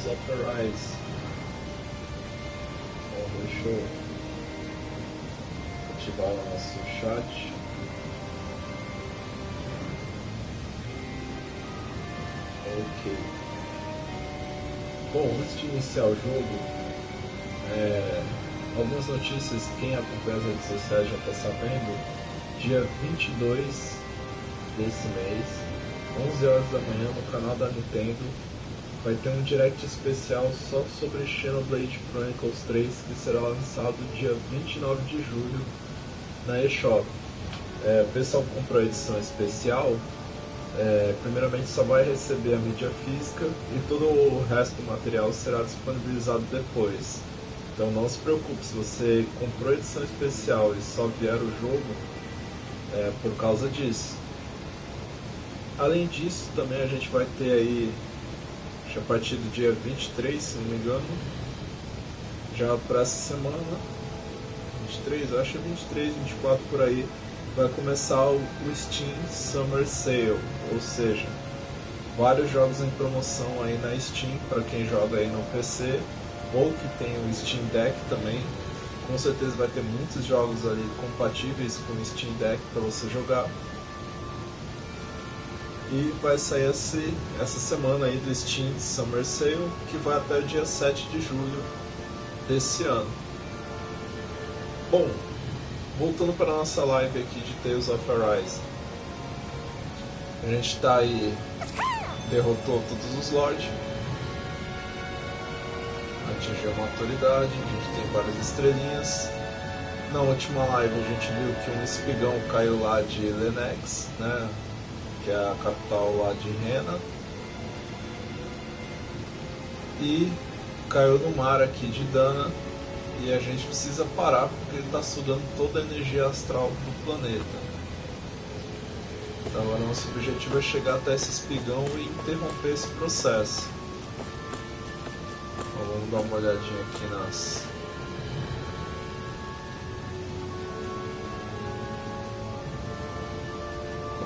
of Arise. Bom, deixa eu ativar o nosso chat. Ok. Bom, antes de iniciar o jogo, algumas notícias, quem acompanha as redes sociais já está sabendo. Dia 22 desse mês, 11 horas da manhã, no canal da Nintendo, vai ter um direct especial só sobre Xenoblade Chronicles 3, que será lançado dia 29 de julho na eShop. O pessoal que comprou a edição especial, primeiramente só vai receber a mídia física e todo o resto do material será disponibilizado depois. Então não se preocupe, se você comprou a edição especial e só vier o jogo, por causa disso. Além disso, também a gente vai ter aí, a partir do dia 23, se não me engano, já para essa semana, 23, eu acho que é 23, 24 por aí, vai começar o Steam Summer Sale, ou seja, vários jogos em promoção aí na Steam para quem joga aí no PC ou que tem o Steam Deck também. Com certeza vai ter muitos jogos ali compatíveis com o Steam Deck para você jogar. E vai sair essa semana aí do Steam Summer Sale, que vai até o dia 7 de julho desse ano. Bom, voltando para a nossa live aqui de Tales of Arise. A gente está aí, derrotou todos os Lords, atingiu uma autoridade, a gente tem várias estrelinhas. Na última live a gente viu que um espigão caiu lá de Lenex, né, que é a capital lá de Rena, e caiu no mar aqui de Dana, e a gente precisa parar porque ele está sugando toda a energia astral do planeta. Então agora nosso objetivo é chegar até esse espigão e interromper esse processo. Então, vamos dar uma olhadinha aqui nas...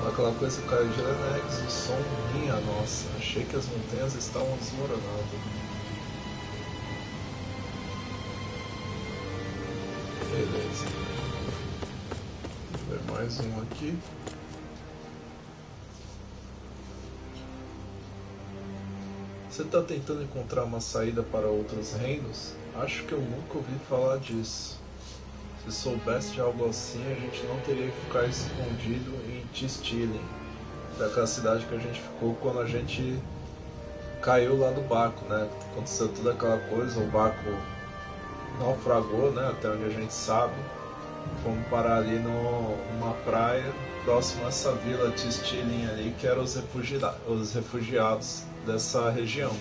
Aquela coisa que caiu de Lenex, o som, minha nossa, achei que as montanhas estavam desmoronando. Beleza. Vamos ver mais um aqui. Você está tentando encontrar uma saída para outros reinos? Acho que eu nunca ouvi falar disso. Se soubesse de algo assim, a gente não teria que ficar escondido em Tistilin, daquela cidade que a gente ficou quando a gente caiu lá do barco, né? Aconteceu toda aquela coisa, o barco naufragou, né? Até onde a gente sabe. Fomos parar ali numa praia próximo a essa vila Tistilin ali, que eram os refugiados dessa região.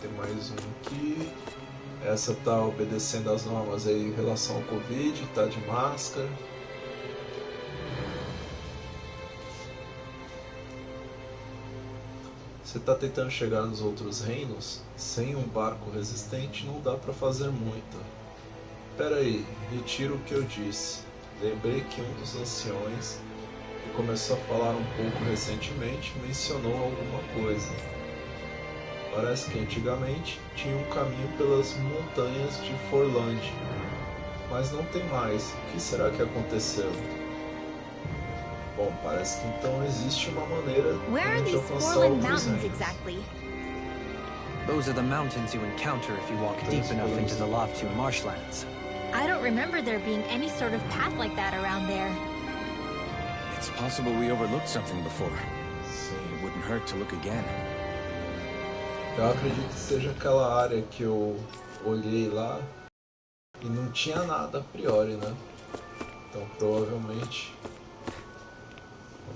Tem mais um aqui. Essa tá obedecendo as normas aí em relação ao Covid, tá de máscara. Você tá tentando chegar nos outros reinos? Sem um barco resistente não dá para fazer muito. Pera aí, retiro o que eu disse. Lembrei que um dos anciões, que começou a falar um pouco recentemente, mencionou alguma coisa. Parece que antigamente tinha um caminho pelas montanhas de Forland, mas não tem mais. O que será que aconteceu? Bom, parece que então existe uma maneira de alcançar outros reinos. Exactly? Those are the mountains you encounter if you walk deep enough into the Loftu marshlands. I don't remember there being any sort of path like that around there. It's possible we overlooked something before. It wouldn't hurt to look again. Eu acredito que seja aquela área que eu olhei lá e não tinha nada a priori, né? Então provavelmente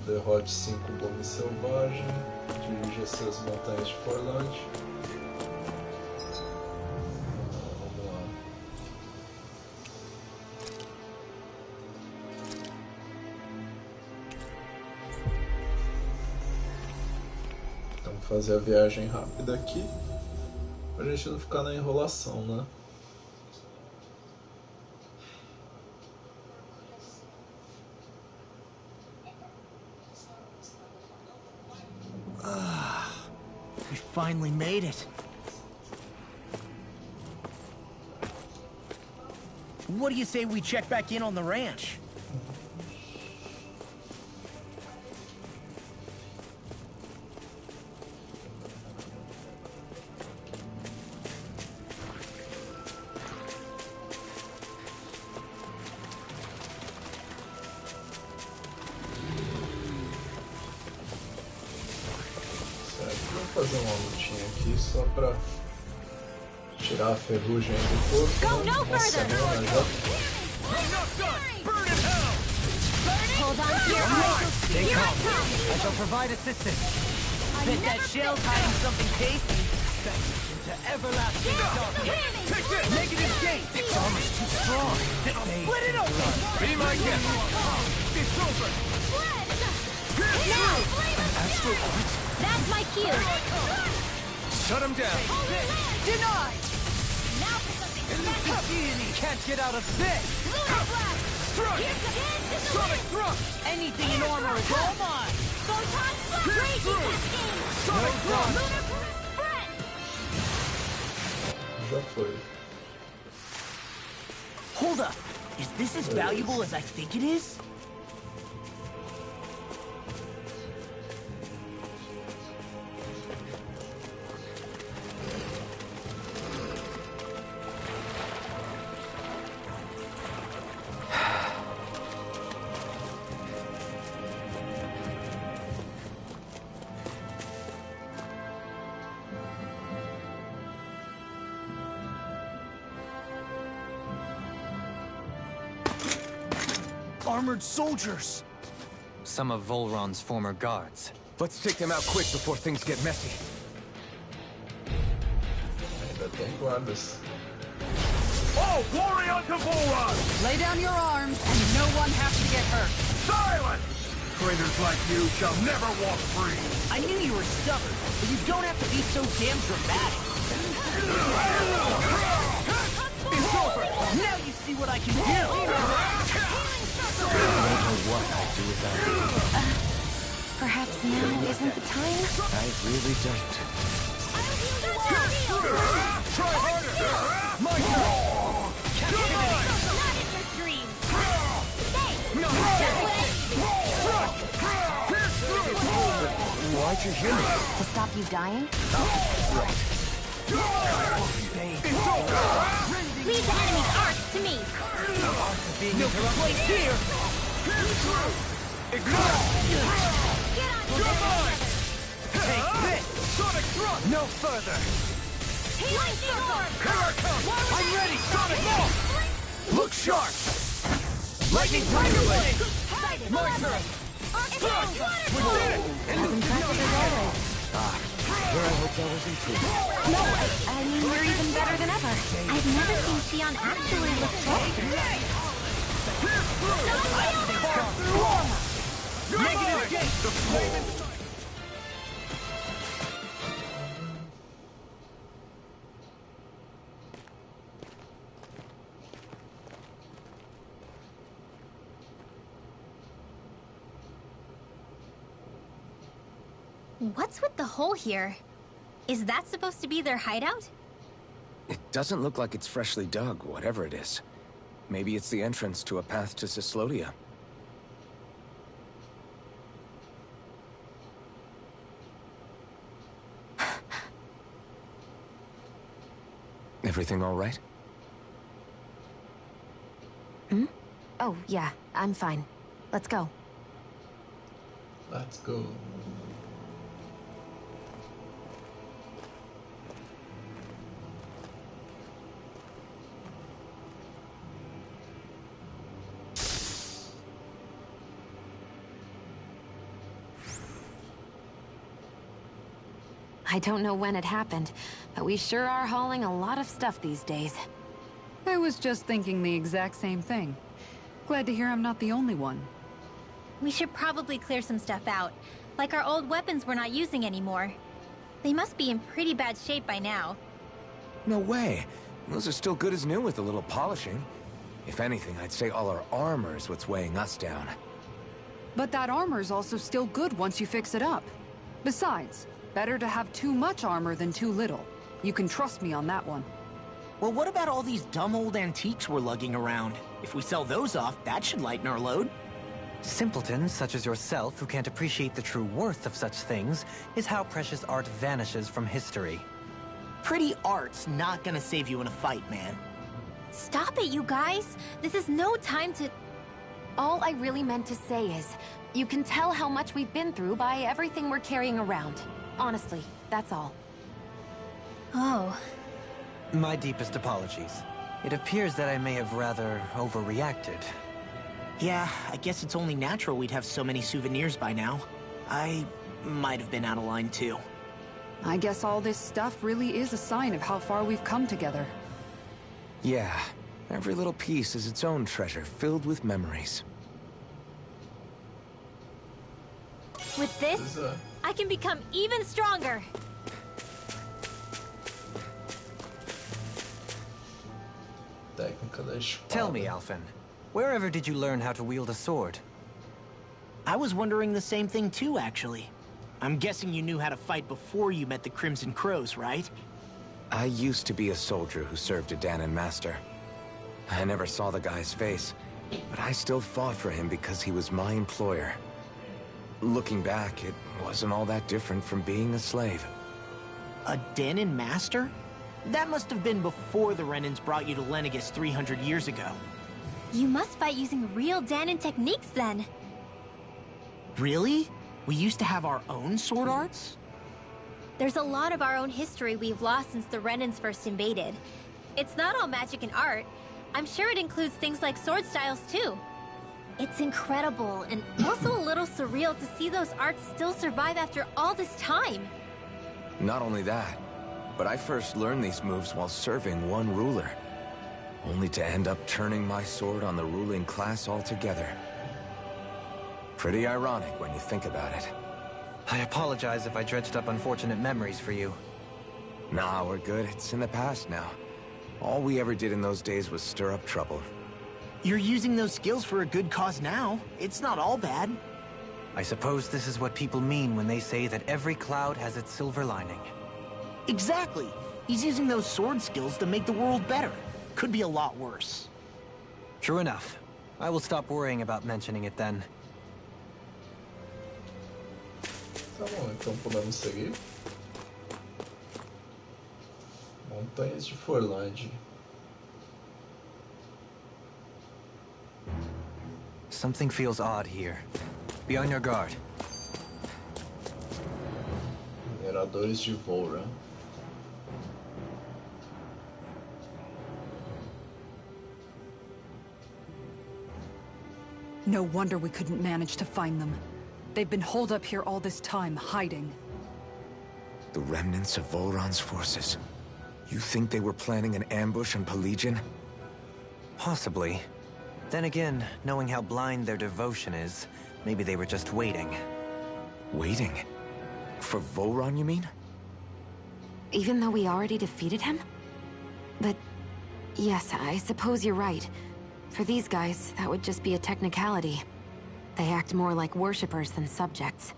derrote 5 bombes selvagens, dirige-se às montanhas de Forland. Vamos lá. Então vou fazer a viagem rápida aqui, pra gente não ficar na enrolação, né? We finally made it. What do you say we check back in on the ranch? Fazer uma lutinha aqui só pra tirar a ferrugem do corpo. Né? Nossa, já... Hold on to your eyes. Stay calm. I shall provide assistance. Bet that shell's hiding something tasty. Fetch into everlasting darkness. Take this! Negative gate! Its armor's too strong. Split it open! Be my guest! It's over! Now! That's my cue. Shut him down. Denied. Now for something special. Can't get out of this. Struck. Sonic thrust. Anything in armor is all mine. Photon splash. Sonic thrust. Já foi. Hold up. Is this as valuable as I think it is? Armored soldiers! Some of Volron's former guards. Let's take them out quick before things get messy. Ainda tem guardas. Oh, glory unto Volron! Lay down your arms, and no one has to get hurt. Silence! Traitors like you shall never walk free! I knew you were stubborn, but you don't have to be so damn dramatic. It's over! Now you see what I can do! I don't know what I'd do without you. Perhaps now isn't the time? I really don't. Try harder! My turn! Not in your dreams. No! Why'd you hear me? To stop you dying? It's over! Leave the enemy's arc to me. No place here! Ignite! Get on You're mine! Take this! Sonic thrust! No further! Lightning orb. Here I come! I'm ready! Sonic ball! Look sharp! Lightning Tiger Blade! My turn! We did it! As impressive as always. Where I hoped I was improved. No, I mean, you're even better than ever. I've never seen Xion actually look stronger. Negative gate! The flaming... What's with the hole here? Is that supposed to be their hideout? It doesn't look like it's freshly dug, whatever it is. Maybe it's the entrance to a path to Cyslodia. Everything all right? Hmm? Oh, yeah, I'm fine. Let's go. Let's go. I don't know when it happened, but we sure are hauling a lot of stuff these days. I was just thinking the exact same thing. Glad to hear I'm not the only one. We should probably clear some stuff out, like our old weapons we're not using anymore. They must be in pretty bad shape by now. No way. Those are still good as new with a little polishing. If anything, I'd say all our armor is what's weighing us down. But that armor's also still good once you fix it up. Besides, Better to have too much armor than too little. You can trust me on that one. Well, what about all these dumb old antiques we're lugging around? If we sell those off, that should lighten our load. Simpletons such as yourself who can't appreciate the true worth of such things is how precious art vanishes from history. Pretty art's not gonna save you in a fight, man. Stop it, you guys! This is no time to... All I really meant to say is, you can tell how much we've been through by everything we're carrying around. Honestly, that's all. Oh. My deepest apologies. It appears that I may have rather overreacted. Yeah, I guess it's only natural we'd have so many souvenirs by now. I might have been out of line too. I guess all this stuff really is a sign of how far we've come together. Yeah, every little piece is its own treasure, filled with memories. With this, I can become even stronger. Tell me, Alphen, wherever did you learn how to wield a sword? I was wondering the same thing too, actually. I'm guessing you knew how to fight before you met the Crimson Crows, right? I used to be a soldier who served a Danon master. I never saw the guy's face, but I still fought for him because he was my employer. Looking back, it wasn't all that different from being a slave. A Danon master? That must have been before the Renans brought you to Lenegis 300 years ago. You must fight using real Danon techniques then. Really? We used to have our own sword arts? There's a lot of our own history we've lost since the Renans first invaded. It's not all magic and art. I'm sure it includes things like sword styles too. It's incredible and also a little surreal to see those arts still survive after all this time. Not only that, but I first learned these moves while serving one ruler, only to end up turning my sword on the ruling class altogether. Pretty ironic when you think about it. I apologize if I dredged up unfortunate memories for you. Nah, we're good. It's in the past now. All we ever did in those days was stir up trouble. You're using those skills for a good cause now. It's not all bad. I suppose this is what people mean when they say that every cloud has its silver lining. Exactly. He's using those sword skills to make the world better. Could be a lot worse. True enough. I will stop worrying about mentioning it then. Tá bom, então podemos seguir. Montanhas de Forlande. Something feels odd here. Be on your guard. Mineradores de Voura. No wonder we couldn't manage to find them. They've been holed up here all this time, hiding. The remnants of Volron's forces. You think they were planning an ambush on Pelegion? Possibly. Then again, knowing how blind their devotion is, maybe they were just waiting. Waiting? For Volron, you mean? Even though we already defeated him? But yes, I suppose you're right. For these guys, that would just be a technicality. They act more like worshippers than subjects.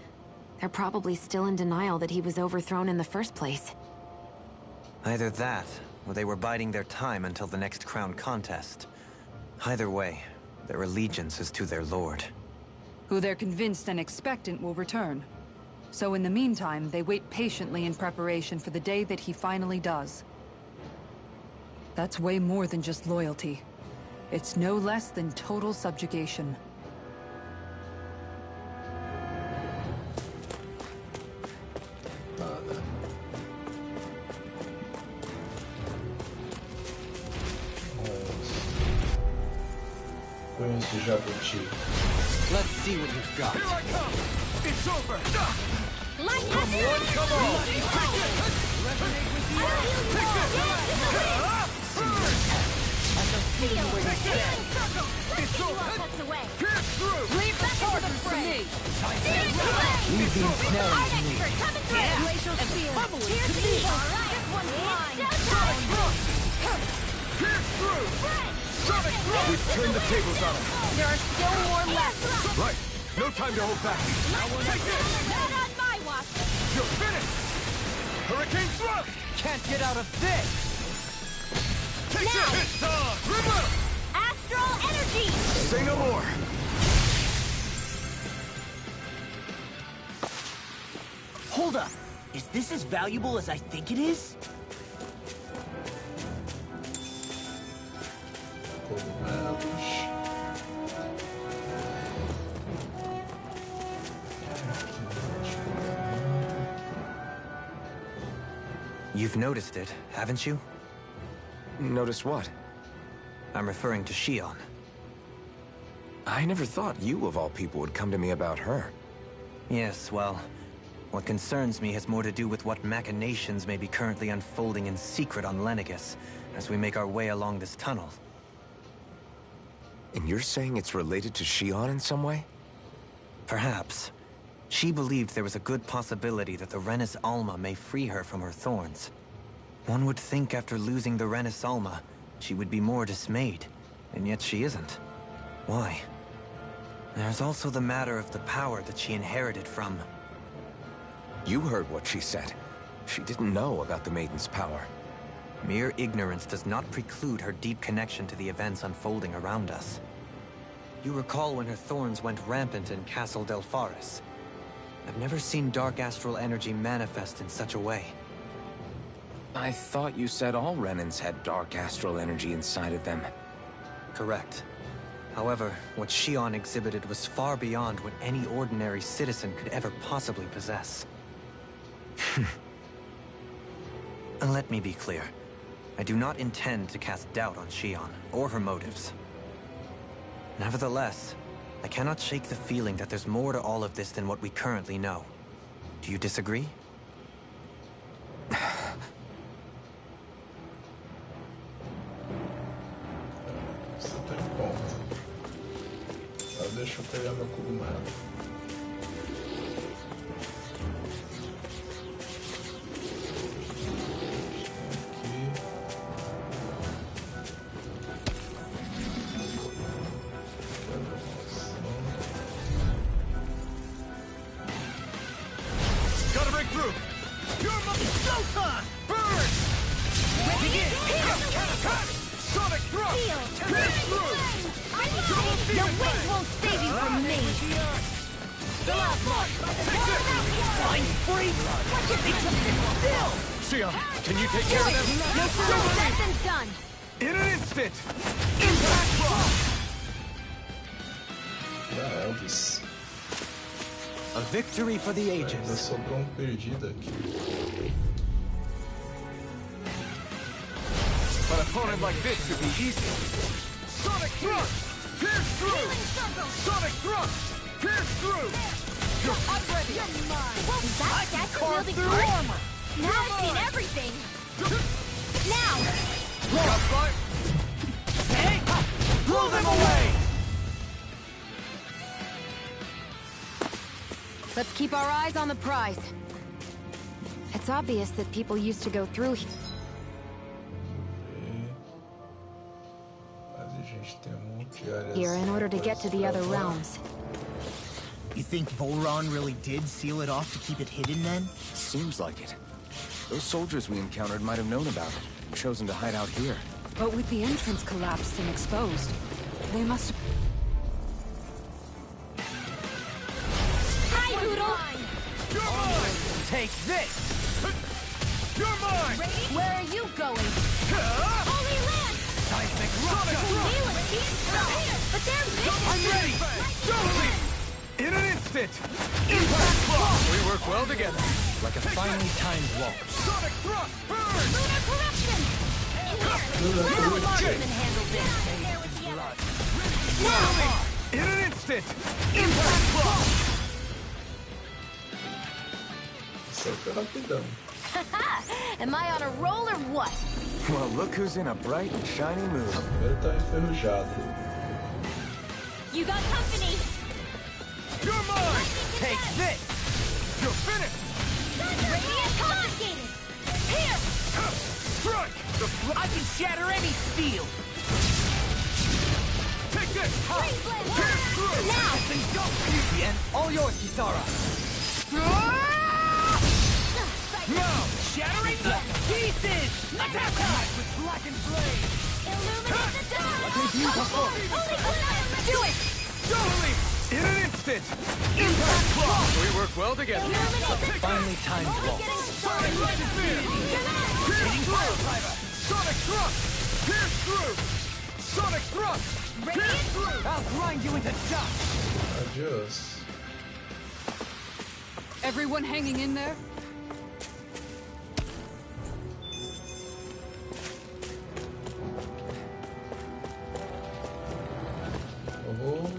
They're probably still in denial that he was overthrown in the first place. Either that, or they were biding their time until the next crown contest. Either way, their allegiance is to their lord. Who they're convinced and expectant will return. So in the meantime, they wait patiently in preparation for the day that he finally does. That's way more than just loyalty. It's no less than total subjugation. Let's see what you've got. Here I come! It's over! Like Come on, come on! It's over! Pierce through! Leave the forces for me! Leave the ensnaring to me. Coming through! Glacial Spear! Here's the alright! This one's mine! Pierce through! Sonic thrust! We've turned the tables on them. There are still more left! Right. No time to hold back. Not on my watch! You're finished! Arcane thrust! Can't get out of this! Take Now! this! Remember! Astral energy! Say no more! Hold up! Is this as valuable as I think it is? Cogumelos. You've noticed it, haven't you? Notice what? I'm referring to Shion. I never thought you, of all people, would come to me about her. Yes, well, what concerns me has more to do with what machinations may be currently unfolding in secret on Lenegis as we make our way along this tunnel. And you're saying it's related to Shion in some way? Perhaps. She believed there was a good possibility that the Renis Alma may free her from her thorns. One would think after losing the Renis Alma, she would be more dismayed, and yet she isn't. Why? There's also the matter of the power that she inherited from... You heard what she said. She didn't know about the Maiden's power. Mere ignorance does not preclude her deep connection to the events unfolding around us. You recall when her thorns went rampant in Castle Del Faris. I've never seen dark astral energy manifest in such a way. I thought you said all Renans had dark astral energy inside of them. Correct. However, what Shion exhibited was far beyond what any ordinary citizen could ever possibly possess. And let me be clear. I do not intend to cast doubt on Shion, or her motives. Nevertheless, I cannot shake the feeling that there's more to all of this than what we currently know. Do you disagree? Você tá em ponto. Deixa eu pegar meu cogumelo. Gotta break through! You're my showtime! Burn! Begin! Sonic thrust! Pierce through! Your wings won't save you from me! Fine free! They just sit still! Shion, can you take care of them? No sooner said than done! In an instant! Impact block! Ah, Elvis. A victory for the Ainda ages. sobrou perdido aqui. An opponent like this should be easy. Sonic thrust! Pierce through! Sonic thrust! Pierce through! I'm ready! You're mine! Well, that's statue-wielding through part? armor! Now I've seen everything! Now! Got fight! Hey! Blow them away! Let's keep our eyes on the prize. It's obvious that people used to go through here. Mas a gente tem um monte de áreas Here in order to get to the other pra lá. realms. You think Volron really did seal it off to keep it hidden then? Seems like it. Those soldiers we encountered might have known about it, and chosen to hide out here. But with the entrance collapsed and exposed, they must have... Hi, Poodle! You're mine! Take this! You're mine! Where are you going? Holy Land! Seismic Sonic rupture! thrust! Neil and Keith are here, but they're missing! I'm ready! Don't in an instant! Impact block! We work well together. Like a finely timed waltz. Sonic thrust! Burn! Lunar corruption! Now Mark can handle this! Now! In an instant! Impact block! Isso aí foi rapidão. Am I on a roll or what? Well, look who's in a bright and shiny mood. Primeiro tá enferrujado. You got company! You're mine! Take this! You're finished! Radiant confiscated! Here! Strike! The I can shatter any steel! Take this! Freeze blade! Pierce through! Now! Then go! Bien, all yours, Kisara! Now! Shatter With blackened blade! Illuminate the dark! Do it! Totally! In an instant! Impact block! We work well together. Finally timed waltz. Sonic right spear! Pierce through! Sonic thrust! Pierce through! Sonic thrust! Pierce through! I'll grind you into dust! Adios. Everyone hanging in there? Oh.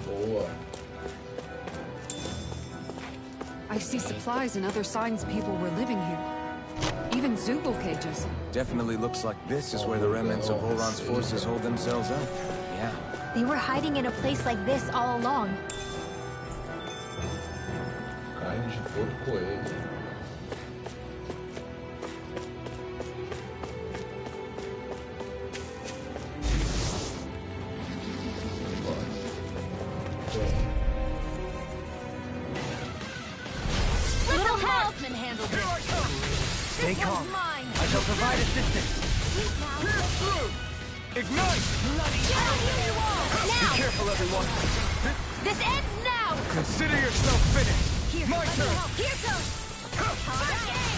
Boa. I see supplies and other signs people were living here. Even Zoogle cages. Definitely looks like this is where the remnants of Horon's forces hold themselves up. Yeah. They were hiding in a place like this all along. Carne de todo coelho. Little help! Stay calm. I shall provide assistance. Pierce through! Ignite! Now! Be careful, everyone. This ends now! Consider yourself finished. My turn. Here goes!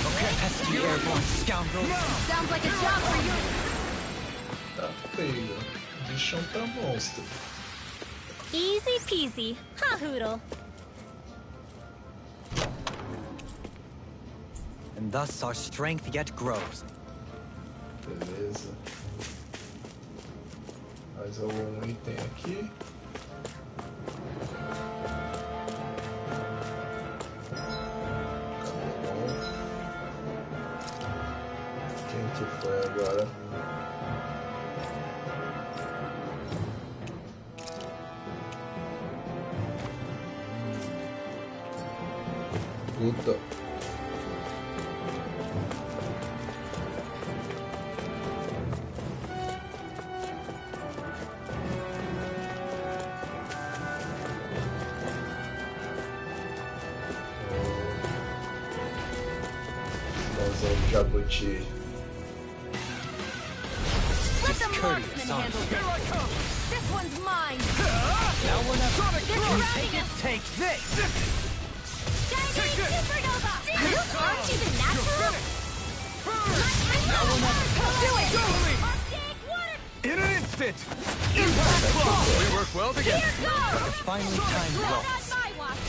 Okay, pesky airborne scoundrel. Sounds like a job for you! Tá feio. O bichão tá monstro. Easy peasy. Ha, Hoodle. And thus our strength yet grows. Beleza. Mais algum item aqui? Acabou. Quem que foi agora? Puta. Jabuti. Let the marksman handle this! This one's mine! Now we're not They're surrounding us! take this! Shining supernova! Those aren't even natural! Do it! Arctic water! In an instant! Impact block! We work well together. Here goes! Finally timed Not waltz. on my watch!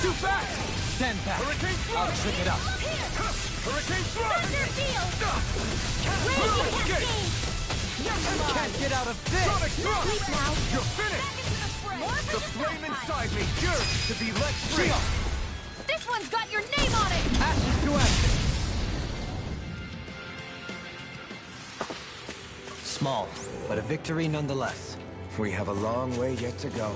Too fast! Stand back. Hurricane I'll thrust! trick it up. Hurricane thrust! Thunder field! Radiant Radiant escape! cascade! Can't get out of this! Sonic thrust! Sleep now! You're finished! More for The flame inside me yearns to be let free! This one's got your name on it! Ashes to ashes. Small, but a victory nonetheless. We have a long way yet to go.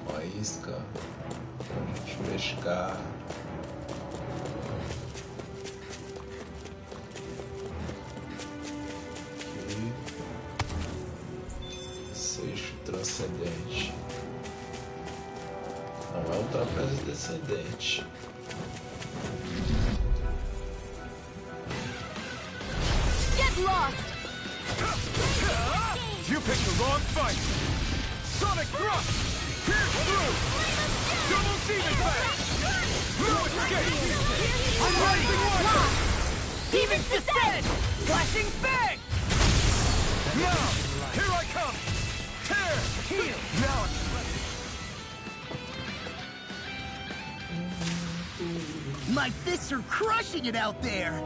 Uma isca pra gente pescar. Aqui. Seixo transcendente. Não é o trapézio descendente. Get lost! You picked the wrong fight! Sonic thrust! Pierce through! Double demon blast! No escape! I'm ready! Demons descend! Flashing bang! Now! Here I come! Tear! Heal! Now it's My fists are crushing it out there!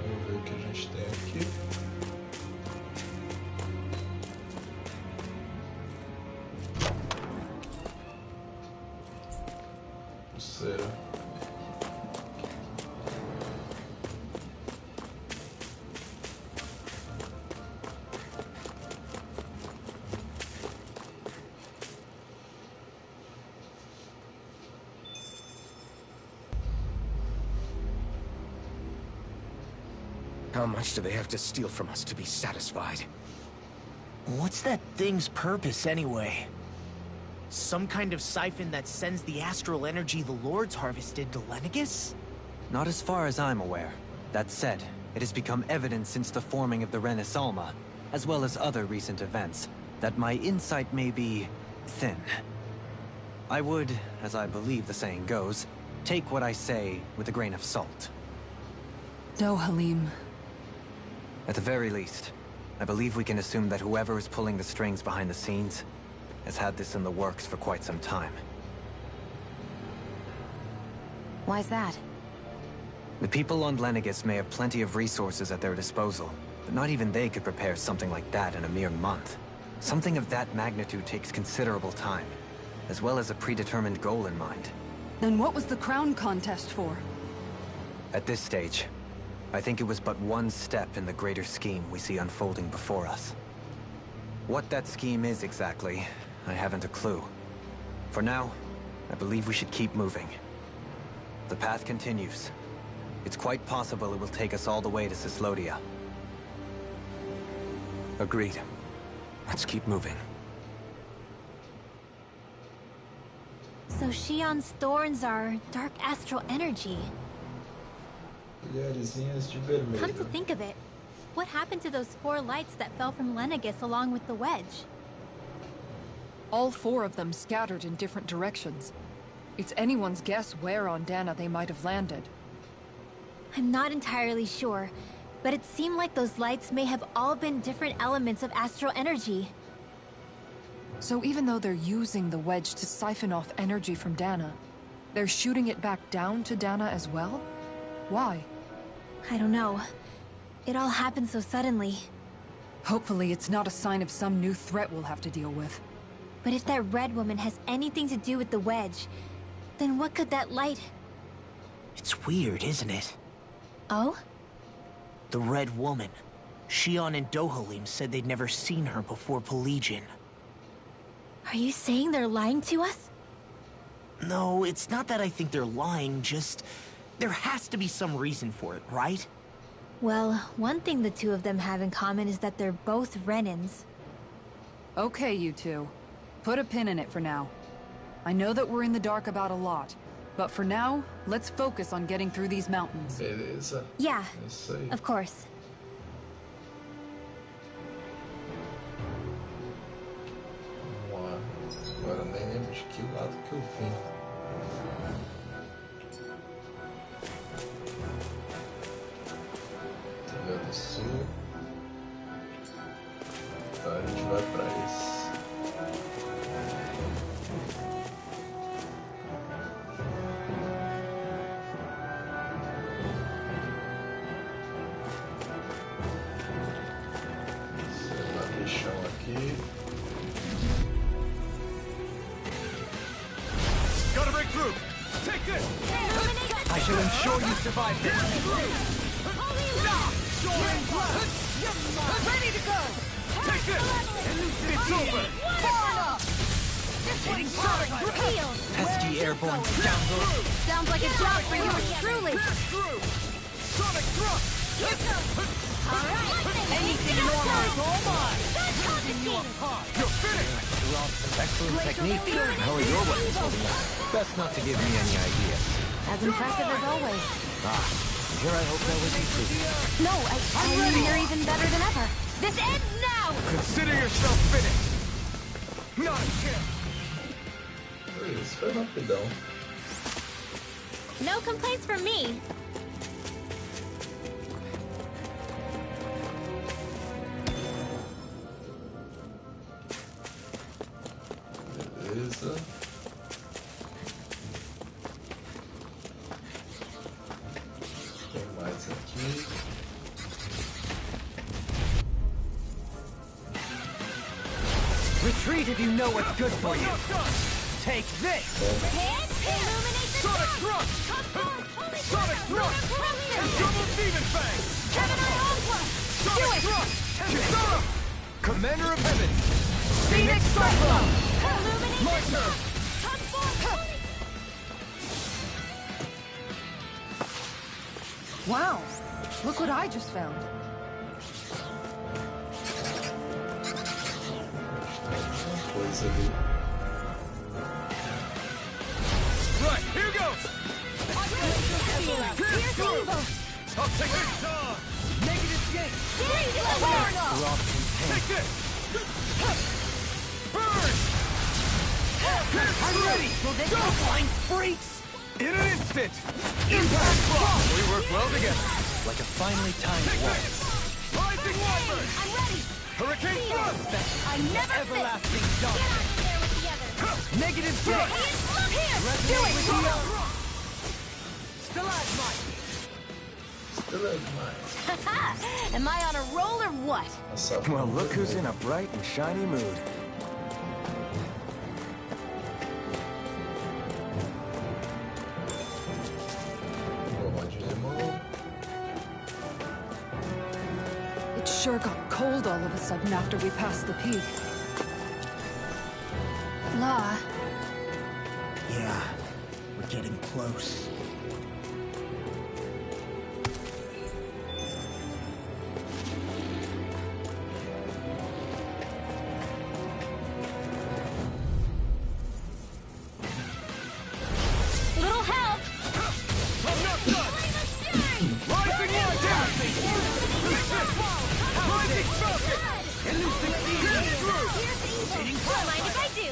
Vamos ver o que a gente tem aqui. Pulseira. How much do they have to steal from us to be satisfied? What's that thing's purpose, anyway? Some kind of siphon that sends the astral energy the Lords harvested to Lenegis? Not as far as I'm aware. That said, it has become evident since the forming of the Renaissance, as well as other recent events, that my insight may be thin. I would, as I believe the saying goes, take what I say with a grain of salt. Dohalim. At the very least, I believe we can assume that whoever is pulling the strings behind the scenes has had this in the works for quite some time. Why's that? The people on Lenegis may have plenty of resources at their disposal, but not even they could prepare something like that in a mere month. Something of that magnitude takes considerable time, as well as a predetermined goal in mind. Then what was the crown contest for? At this stage, I think it was but one step in the greater scheme we see unfolding before us. What that scheme is exactly, I haven't a clue. For now, I believe we should keep moving. The path continues. It's quite possible it will take us all the way to Cislodia. Agreed. Let's keep moving. So Shion's thorns are dark astral energy. Colherzinhas de Come to vermelho. think of it, what happened to those 4 lights that fell from Lenegis along with the wedge? All 4 of them scattered in different directions. It's anyone's guess where on Dana they might have landed. I'm not entirely sure, but it seemed like those lights may have all been different elements of astral energy. So even though they're using the wedge to siphon off energy from Dana, they're shooting it back down to Dana as well? Why? I don't know. It all happened so suddenly. Hopefully it's not a sign of some new threat we'll have to deal with. But if that red woman has anything to do with the wedge, then what could that light... It's weird, isn't it? Oh? The Red Woman. Shion and Dohalim said they'd never seen her before Pelegion. Are you saying they're lying to us? No, it's not that I think they're lying, just... there has to be some reason for it, right? Well, one thing the 2 of them have in common is that they're both Renans. Okay, you 2. Put a pin in it for now. I know that we're in the dark about a lot, but for now, let's focus on getting through these mountains. Beleza. Yeah, É isso aí. of course. Vamos lá. Agora nem lembro de que lado que eu vim. Trilha do Sul. Tá, a gente vai pra esse. Chão aqui. Gotta break through! Take this! I shall ensure you survive this! Ready to go! Take this! It's over! This one's revealed! Pesky airborne scoundrel! Sounds like a job for you truly! Pierce through! Sonic thrust! Alright! Anything you want is all mine! You're finished! Excellent technique. How are your weapons holding up? Best not to give me any ideas. As impressive as always. Here I hope that was you. No, I mean, you're even better than ever. This ends now! Consider yourself finished! Not a chance! Isso foi rapidão. No complaints from me. Beleza. Tem mais aqui. Retreat if you know what's good for you! Take this! Illuminate the Sonic sun! thrust! Come forward, holy Sonic thrust! Double demon fang! Gemini Alpha! Sonic thrust! Kisara! Commander of Heaven! Phoenix Cyclone! Illuminate My the turn! sun! Come forward, holy... Wow! Look what I just found. Coisa ali. Right, here goes! I'll take this! Negative gate! Take this! Burn! I'm ready! Will this go flying freaks? In an instant! Impact block! We work well together. Like a finely timed waltz. Rising Wyvern! I'm ready! Hurricane thrust! I never Everlasting Get dog. out of there with the others! Negative Hey, gate! look here! Do Resonate it! with the Stalagmite! Still é demais. Am I on a roll or what? Nossa, Well, look who's in a bright and shiny mood. It sure got cold all of a sudden after we passed the peak. Law. Yeah, we're getting close. Little help! I'm not done! Rising Wyvern! Rising Falcon! Pierce through! Don't mind if I do.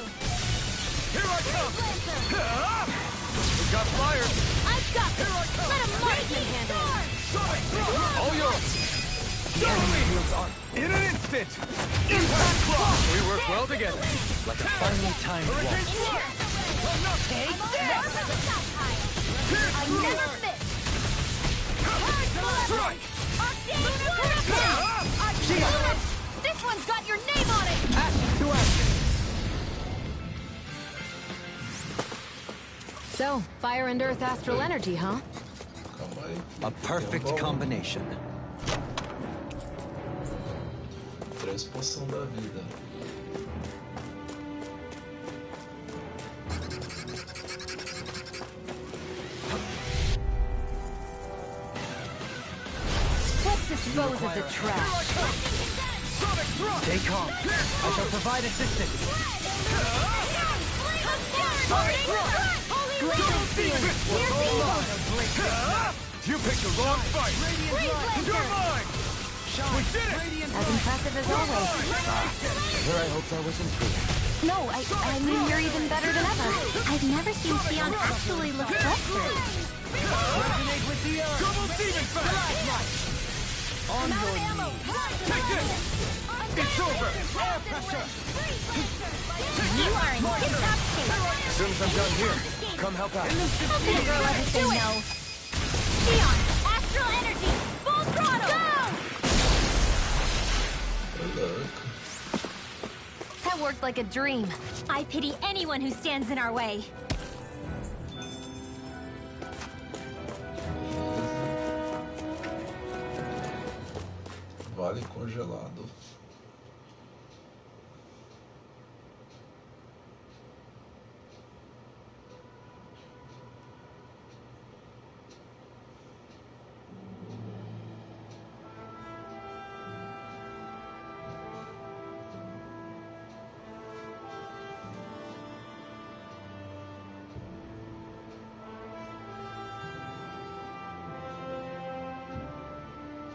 Here I come! We got fire! I've got this! Here I come! Let a marksman handle it! Sonic thrust! All yours! The enemy fields are In an instant! Impact block! We work well together. like a finely timed Hurricane waltz. thrust! I'm not Take this! Pierce I through! never miss! Strike! This one's got your name on it! Action to action. So, fire and earth astral energy, huh? calma aí. A perfect combination. 3 poção da vida. Let's dispose of the trash. Sonic thrust! Stay calm. I shall provide assistance. Sonic thrust! Glacial field. Here's evil. You picked the wrong fight! You're mine! We did it! As impressive as always. Here I hoped I was improving. No, I mean you're even better than ever. I've never seen Theon actually look flustered. Resonate with the earth. Double demon fast! On your knees. Take this! It's over! Air pressure. You are in tip-top shape. As soon as I'm done here, come help out. How can a girl ever say no? Theon, astral energy, full throttle! Go! Ô, louco. That worked like a dream. I pity anyone who stands in our way. Vale congelado.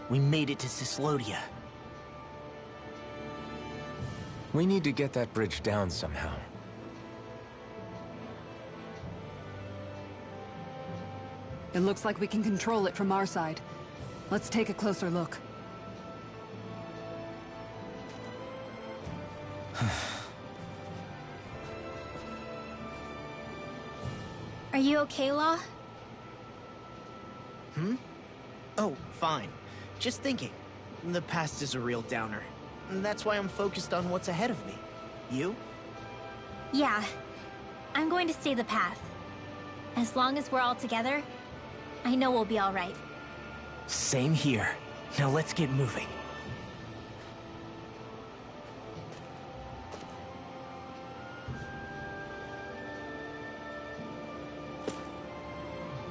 We made it to Cislodia. We need to get that bridge down somehow. It looks like we can control it from our side. Let's take a closer look. Are you okay, Law? Oh, fine. Just thinking. The past is a real downer. That's why I'm focused on what's ahead of me. You? Yeah. I'm going to stay the path. As long as we're all together, I know we'll be all right. Same here. Now let's get moving.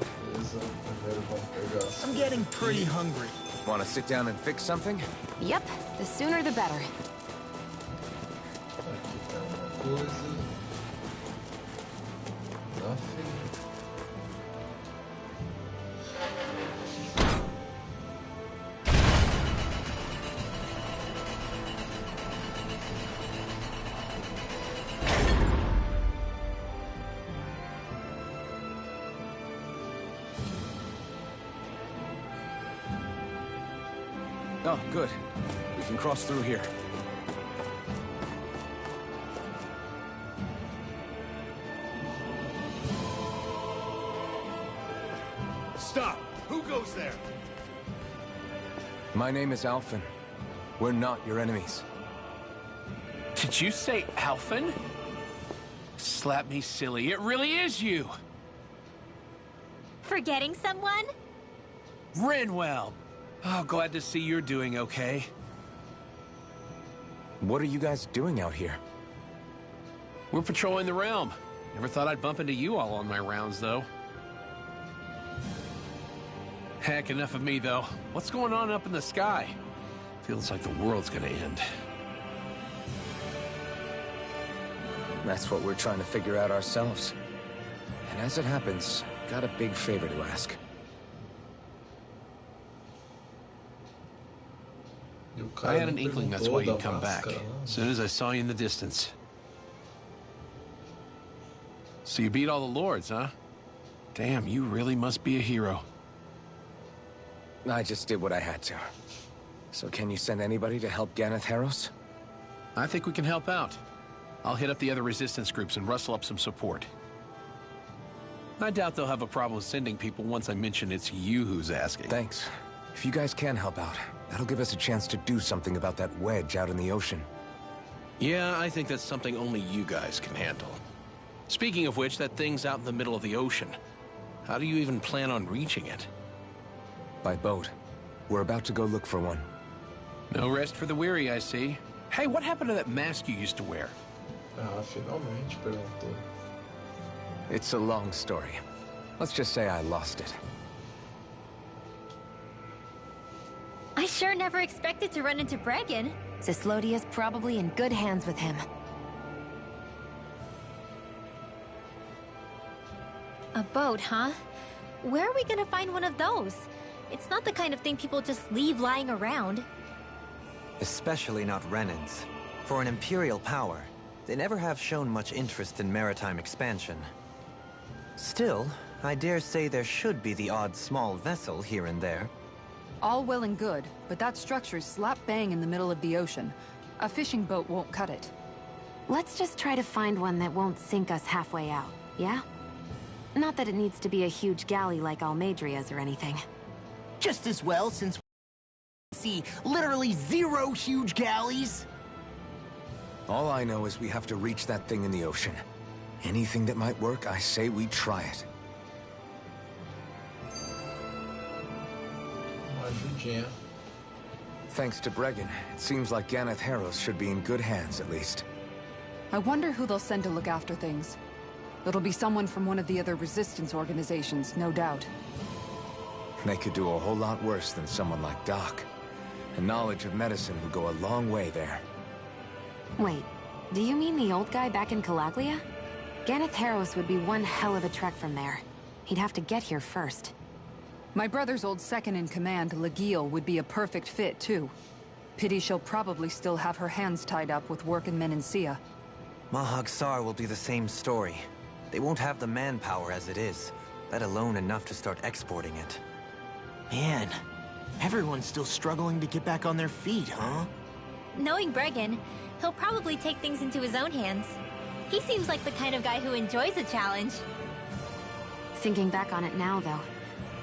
Beleza, primeiro vamos pegar as I'm getting pretty hungry. Want to sit down and fix something? Yep, the sooner the better. Aqui tem uma coisa. Nothing. Oh, good. We can cross through here. Stop! Who goes there? My name is Alphen. We're not your enemies. Did you say Alphen? Slap me silly, it really is you! Forgetting someone? Renwell! Oh, glad to see you're doing okay. What are you guys doing out here? We're patrolling the realm. Never thought I'd bump into you all on my rounds, though. Heck, enough of me, though. What's going on up in the sky? Feels like the world's gonna end. That's what we're trying to figure out ourselves. And as it happens, got a big favor to ask. I had an inkling that's why you'd come back, as soon as I saw you in the distance. So you beat all the lords, huh? Damn, you really must be a hero. I just did what I had to. So can you send anybody to help Ganeth Harros? I think we can help out. I'll hit up the other resistance groups and rustle up some support. I doubt they'll have a problem sending people once I mention it's you who's asking. Thanks. If you guys can help out, that'll give us a chance to do something about that wedge out in the ocean. Yeah, I think that's something only you guys can handle. Speaking of which, that thing's out in the middle of the ocean. How do you even plan on reaching it? By boat. We're about to go look for one. No rest for the weary, I see. Hey, what happened to that mask you used to wear? Ah, finalmente perguntou. It's a long story. Let's just say I lost it. I sure never expected to run into Bregan. Cyslodia's probably in good hands with him. A boat, huh? Where are we gonna find one of those? It's not the kind of thing people just leave lying around. Especially not Renans. For an Imperial power, they never have shown much interest in maritime expansion. Still, I dare say there should be the odd small vessel here and there. All well and good, but that structure's slap bang in the middle of the ocean. A fishing boat won't cut it. Let's just try to find one that won't sink us halfway out, yeah? Not that it needs to be a huge galley like Almadria's or anything. Just as well, since we see literally 0 huge galleys. All I know is we have to reach that thing in the ocean. Anything that might work, I say we try it. Uma ajudinha. Thanks to Bregan, it seems like Ganeth Harros should be in good hands, at least. I wonder who they'll send to look after things. It'll be someone from one of the other resistance organizations, no doubt. They could do a whole lot worse than someone like Doc. And knowledge of medicine would go a long way there. Wait, do you mean the old guy back in Calaglia? Ganeth Harros would be one hell of a trek from there. He'd have to get here first. My brother's old second-in-command, Legil, would be a perfect fit, too. Pity she'll probably still have her hands tied up with work in Menancia. Mahag Sar will be the same story. They won't have the manpower as it is, let alone enough to start exporting it. Man, everyone's still struggling to get back on their feet, huh? Knowing Bregan, he'll probably take things into his own hands. He seems like the kind of guy who enjoys a challenge. Thinking back on it now, though,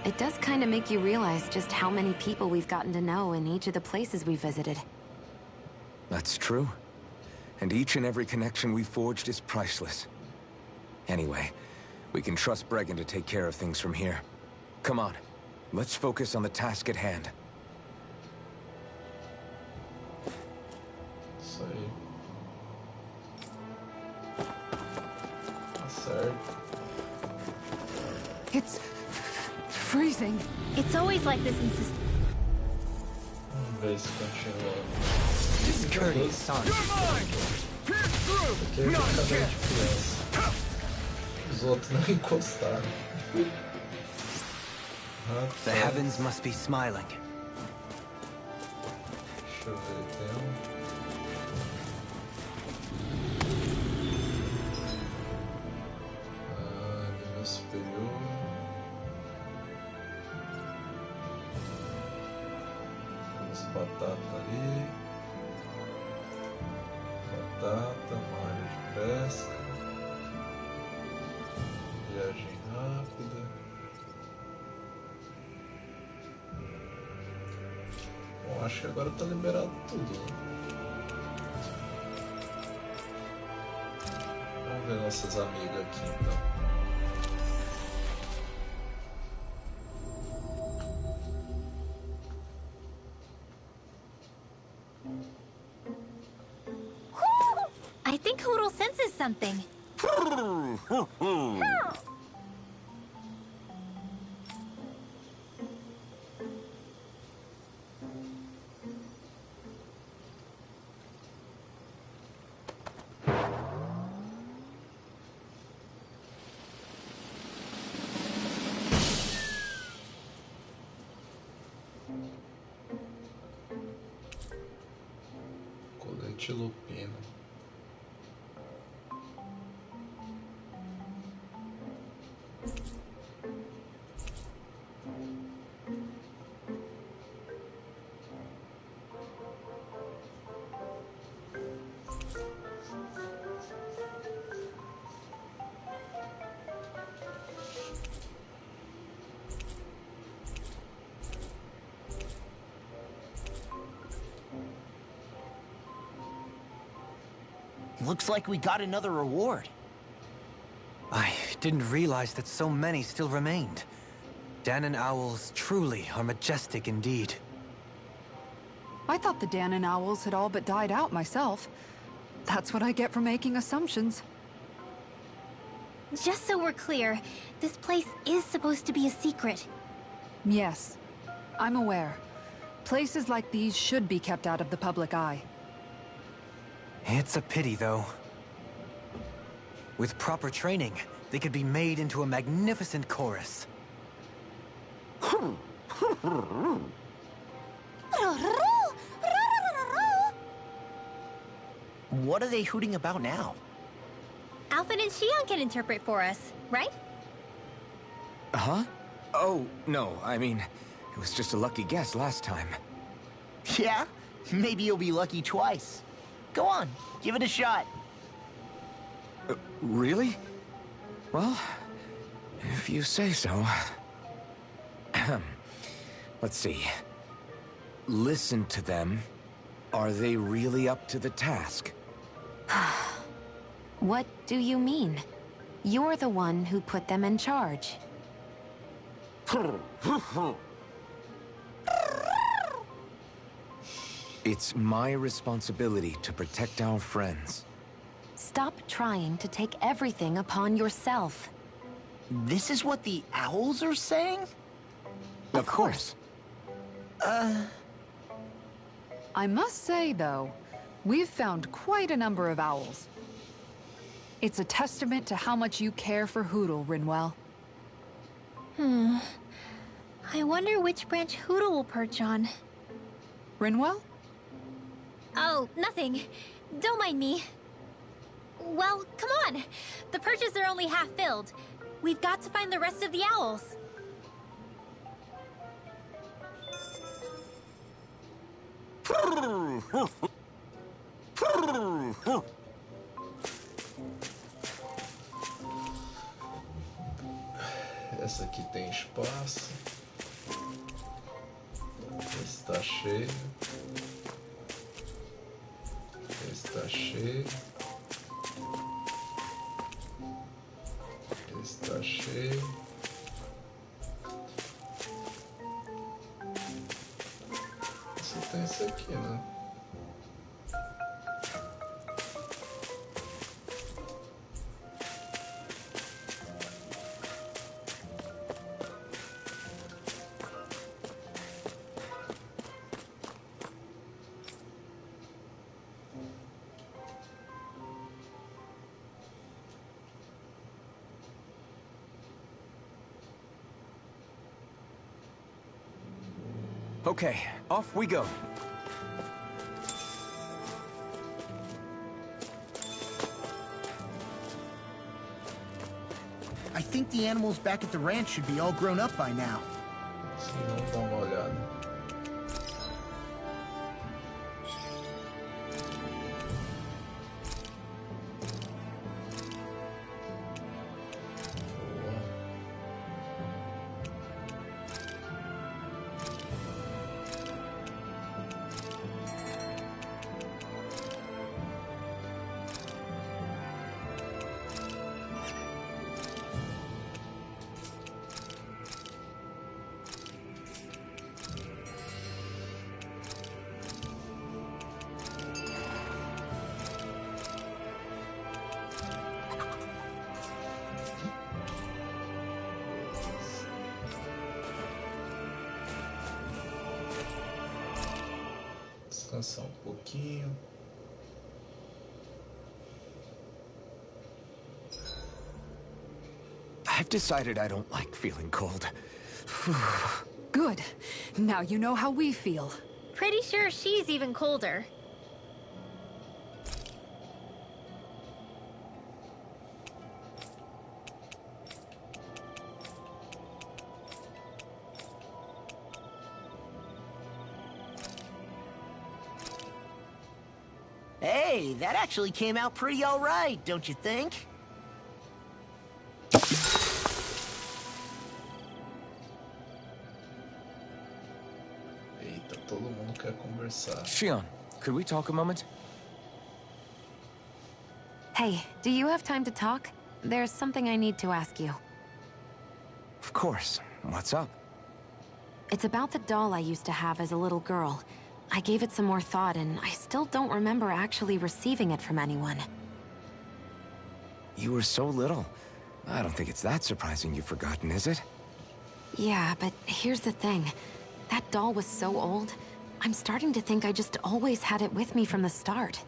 it does kind of make you realize just how many people we've gotten to know in each of the places we visited. That's true. And each and every connection we forged is priceless. Anyway, we can trust Bregan to take care of things from here. Come on, let's focus on the task at hand. Isso aí. Tá certo. It's freezing. It's always like this in ver se continua. Discourteous son. Porque eu acabei de criança. Os outros não encostaram. The heavens must be smiling. Deixa eu ver, tem nível superior. As batatas ali. Batata, uma área de pesca. Viagem rápida. Bom, acho que agora tá liberado tudo, né? Vamos ver nossas amigas aqui então. I think Hoodle senses something. Colete lupino. Looks like we got another reward. I didn't realize that so many still remained. Danon owls truly are majestic indeed. I thought the Danon owls had all but died out myself. That's what I get for making assumptions. Just so we're clear, this place is supposed to be a secret. Yes, I'm aware. Places like these should be kept out of the public eye. It's a pity, though. With proper training, they could be made into a magnificent chorus. What are they hooting about now? Alphen and Shion can interpret for us, right? Huh? Oh, no, I mean, it was just a lucky guess last time. Yeah? Maybe you'll be lucky twice. Go on, give it a shot. Really? Well, if you say so. Let's see. Listen to them. Are they really up to the task? What do you mean? You're the one who put them in charge. It's my responsibility to protect our friends. Stop trying to take everything upon yourself. This is what the owls are saying? Of course. I must say, though, we've found quite a number of owls. It's a testament to how much you care for Hoodle, Rinwell. I wonder which branch Hoodle will perch on. Rinwell? Oh, nothing. Don't mind me. Well, come on. The perches are only half filled. We've got to find the rest of the owls. Essa aqui tem espaço. Esse tá cheio. Esse tá cheio. Esse tá cheio. Só tem esse aqui, né? Okay, off we go. I think the animals back at the ranch should be all grown up by now. Sim, vamos dar uma olhada. Descansar pouquinho. I've decided I don't like feeling cold. Good. Now you know how we feel. Pretty sure she's even colder. Hey, that actually came out pretty all right, don't you think? Eita, todo mundo quer conversar. Shion, could we talk a moment? Hey, do you have time to talk? There's something I need to ask you. Of course. What's up? It's about the doll I used to have as a little girl. I gave it some more thought, and I still don't remember actually receiving it from anyone. You were so little. I don't think it's that surprising you've forgotten, is it? Yeah, but here's the thing. That doll was so old, I'm starting to think I just always had it with me from the start.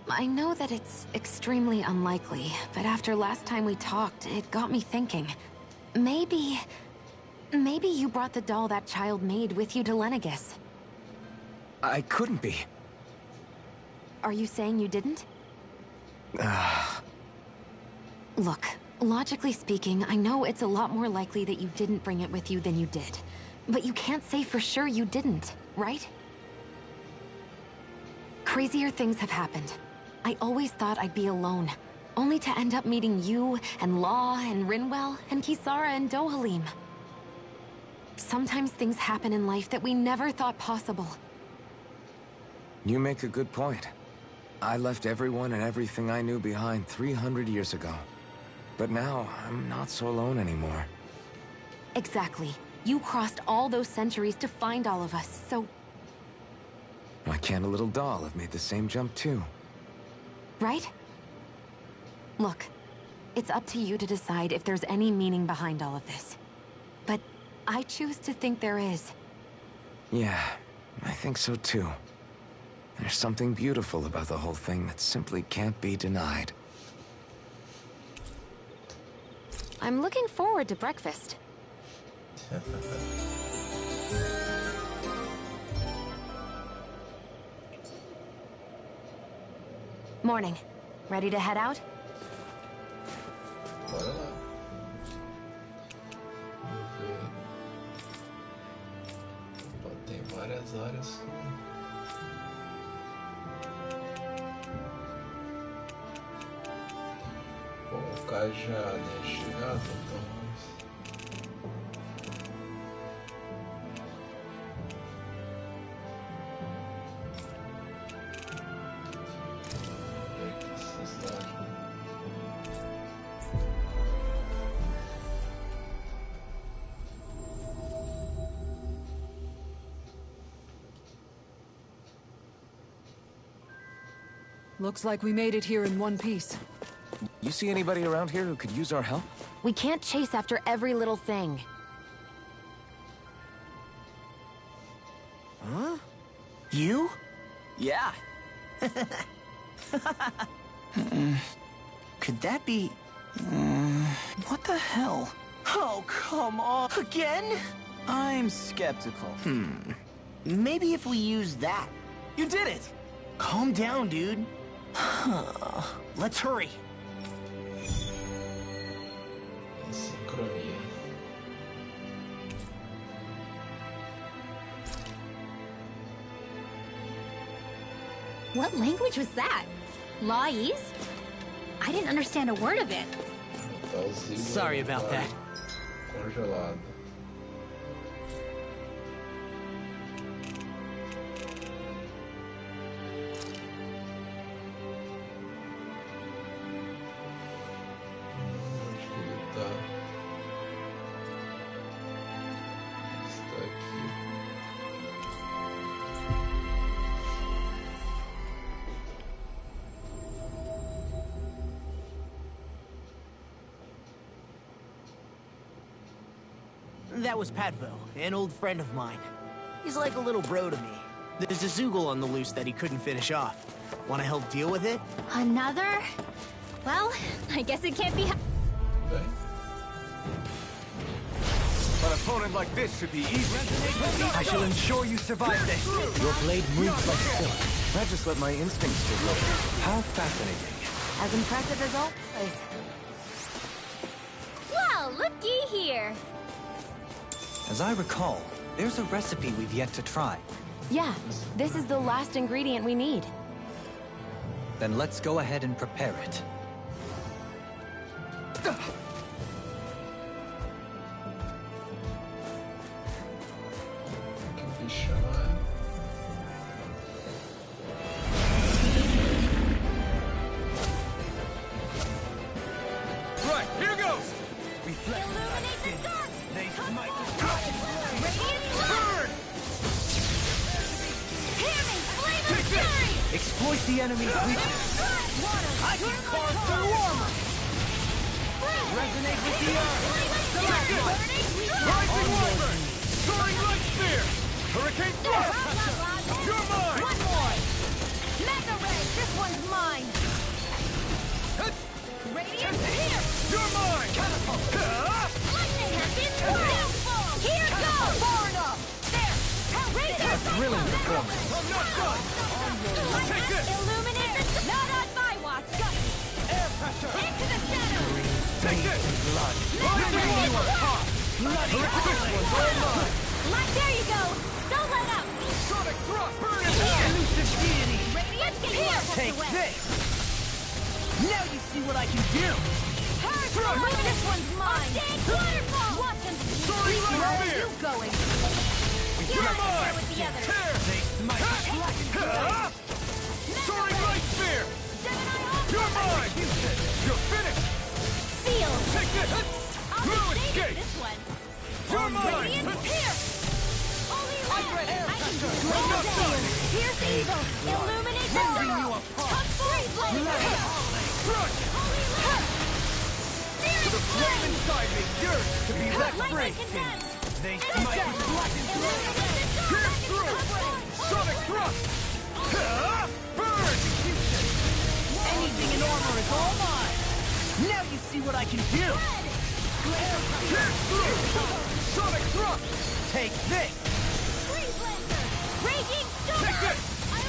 I know that it's extremely unlikely, but after last time we talked, it got me thinking. Maybe you brought the doll that child made with you to Lenegis. I couldn't be. Are you saying you didn't? Look, logically speaking, I know it's a lot more likely that you didn't bring it with you than you did. But you can't say for sure you didn't, right? Crazier things have happened. I always thought I'd be alone, only to end up meeting you, and Law, and Rinwell, and Kisara, and Dohalim. Sometimes things happen in life that we never thought possible. You make a good point. I left everyone and everything I knew behind 300 years ago. But now, I'm not so alone anymore. Exactly. You crossed all those centuries to find all of us, so... Why can't a little doll have made the same jump too? Right? Look, it's up to you to decide if there's any meaning behind all of this. But I choose to think there is. Yeah, I think so too. There's something beautiful about the whole thing that simply can't be denied. I'm looking forward to breakfast. Morning. Ready to head out? Bora lá. Vamos ver. Opa, tem várias áreas. Bom, o cajado é chegado, então vamos. Ver o que vocês acham. Looks like we made it here in one piece. You see anybody around here who could use our help? We can't chase after every little thing. Huh? You? Yeah. Could that be... What the hell? Oh, come on. Again? I'm skeptical. Maybe if we use that. You did it! Calm down, dude. Let's hurry. Sincronia. What language was that? Lawese? I didn't understand a word of it. Sorry about that. Congelado. That was Patvo, an old friend of mine. He's like a little bro to me. There's a Zoogle on the loose that he couldn't finish off. Want to help deal with it? Another? Well, I guess it can't be... Okay. An opponent like this should be easy. I shall ensure you survive this. Your blade moves like silk. I just let my instincts take over. How fascinating. As impressive as always. Well, looky here. As I recall, there's a recipe we've yet to try. Yeah, this is the last ingredient we need. Then let's go ahead and prepare it. Que bicho, né? Right, here goes! Illuminate the dark! They smite Burn! Hear me! Flame of fury! Exploit the enemy's weakness. I can carve through armor! Resonate with the earth. Rising Wyvern! Soaring Light Spear! Hurricane Thrust! You're mine! One more! Mega Ray! This one's mine! Radiant here! You're mine! Lightning has been downfall! Here goes! Far enough! There! Radiant! Thrilling performance. I'm not done! Take this! Illuminate the... Not on my watch! Air pressure. Into the shadows! Take this! Blood. Rising Wyvern! Bloody howling. There you go! Don't let up! Sonic Thrust! Burn it! Elusive deity. Radiant here! Take this. Now you see what I can do. This one's mine! Waterfall! Watch him! Soaring Where Light are Spear! you going? You're Get out mine! there with the others! Tear! They smite black and gray. Soaring Light Spear! Gemini off! You're mine! You're finished! Seal! Take this! I'll No be saving escape! this one! You're mine! Radiant here! Holy Land! I can do I'm not done! Pierce evil! Illuminate the dark! Touch freeze blade! Crush! Holy Land! The flame inside me yearns to be let free! Lightning condemned! They smite with black and gray. Pierce through! Sonic Thrust! Burn! Anything in armor is all mine. Now you see what I can do. Pierce through! Sonic Thrust! Take this. Freeze Lancer! Raging Storm! Take this!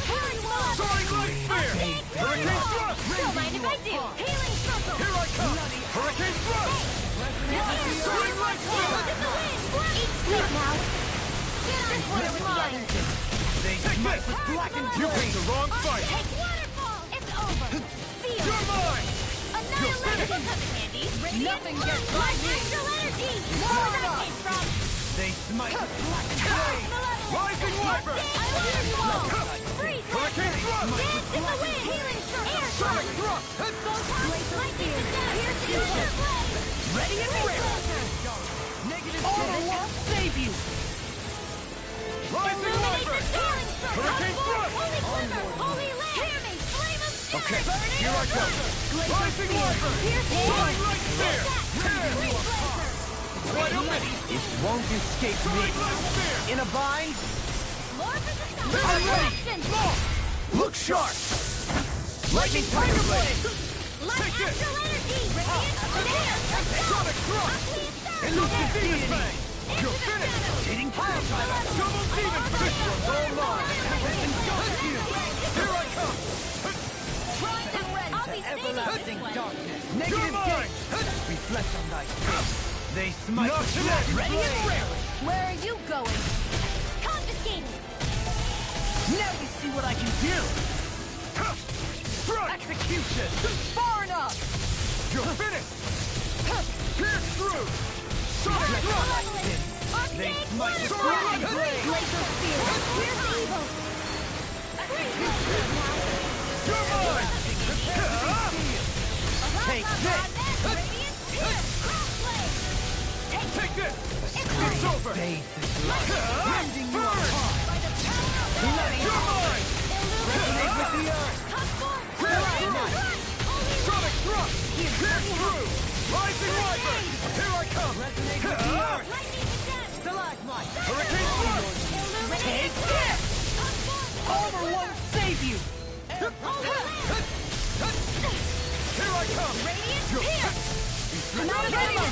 Hurry, Mob! Soaring Light Spear! Hurricane Thrust! Don't mind if I do! Healing Circle! Here I come! Hurricane Thrust! Soaring Light Spear! Look at the wind! Eat sweet now! This one is mine! They smite with black and You gray. picked the wrong fight! Take waterfall! It's over! Seal! You're mine! Annihilation coming handy! Nothing gets by me! Astral energy! More where that came from! They smite with black and gray. Rising Wyvern! Waterfall! Freeze! Hurricane Thrust! Dance in the wind! Healing Circle! Air Sonic Thrust! Thrust! Lightning to death! Here's the Uber Blade! Ready and ready. Negative armor won't save you. Rising Wyvern! Hurricane Thrust! Holy Quiver! Holy Land! Hear me! Flame of Spirit! Okay, here I go! Rising Wyvern! Soaring Light Spear! Tear! Wide open! It won't escape me. Soaring Light Spear! In a bind. I'm ready! Look sharp! Lightning Tiger Blade. Light Astral Energy! Radiant Flare! Sonic Thrust! Elusive Demon deity. Fang! You're finished! Hitting power driver! Double demon! This one's all mine! Tempest engulfs you! Here I come! To everlasting darkness! You're Negative mine! gate! Reflect on thy face! They smite Not the yet! ready and rare! Where are you going? Confiscated! Now you see what I can do! Strike! Execution! Far enough! You're finished! Pierce through! Sonic thrust! They smite with Sonic flying blade! blade! Laser spear! Here's evil! You're mine! Take this! Radiant spear! Crossblade! Take this! It's over! Bathe this light, rending you apart! By the power of Bloody You're mine! resonate with the earth! Come forth! Pierce Holy through! run! Holy Sonic thrust! Pierce through! Rising Viper! Here I come! Resonate with the earth! lightning descent! Stalagmite! Hurricane storm! Take this! Come forth! Over won't save you! Holy land! Here I come! Radiant You're spear! I'm out of ammo!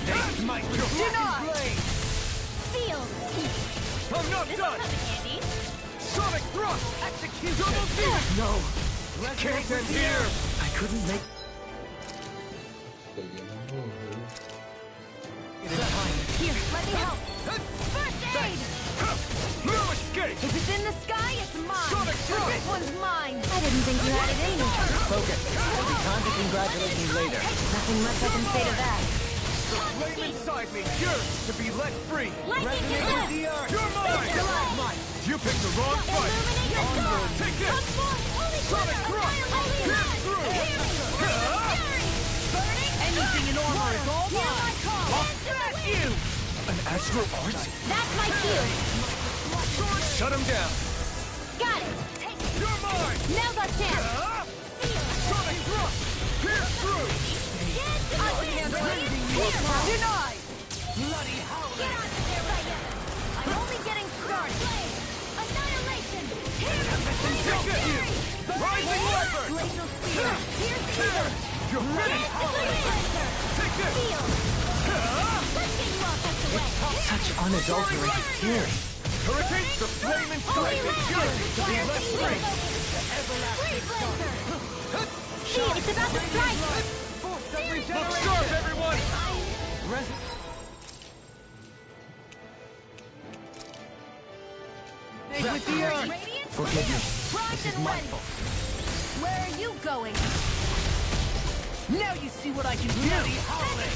They smite with broken blade! Sealed! I'm not This will done! come in handy. Sonic thrust! Execution! Double demon! No! Can't end here! I couldn't make it in time. Here, let me help. First aid! No escape! If it's in the sky, it's mine. Sonic thrust! This one's mine. I didn't think you had it in you. Focus. There'll be time to congratulate me later. Nothing much I can say to that. The flame inside me yearns to be let free! Lightning Resonate with descent! the earth! You're mine! Stalagmite! You picked the wrong fight! Illuminate the Onward! dawn! Take this! Come forth! Holy Sonic glitter! thrust! Holy Pierce light! through! Healing! Fury! Burning! Anything in armor is all Hear my mine! call! I'll smash you! An astral art? That's my cue! Shut him down! Got it! You're mine! Now's our chance! Sonic thrust! Pierce through! I can't here! Denied! Bloody howling! Get on to there, right now! I'm only getting started! Annihilation! Take it! Rising Viper! Glacial spear! Here's the evil! You're finished! Take this! Seal! Let's get you off the way! Such unadulterated fury! Hurricane! The flame inside me yearns to be let free! Freeze laser! See, it's about to strike! Look sharp, everyone! With the earth! Radiant Forgive me. primed This is and my ready. fault. Where are you going? Now you see what I can do! Bloody howling!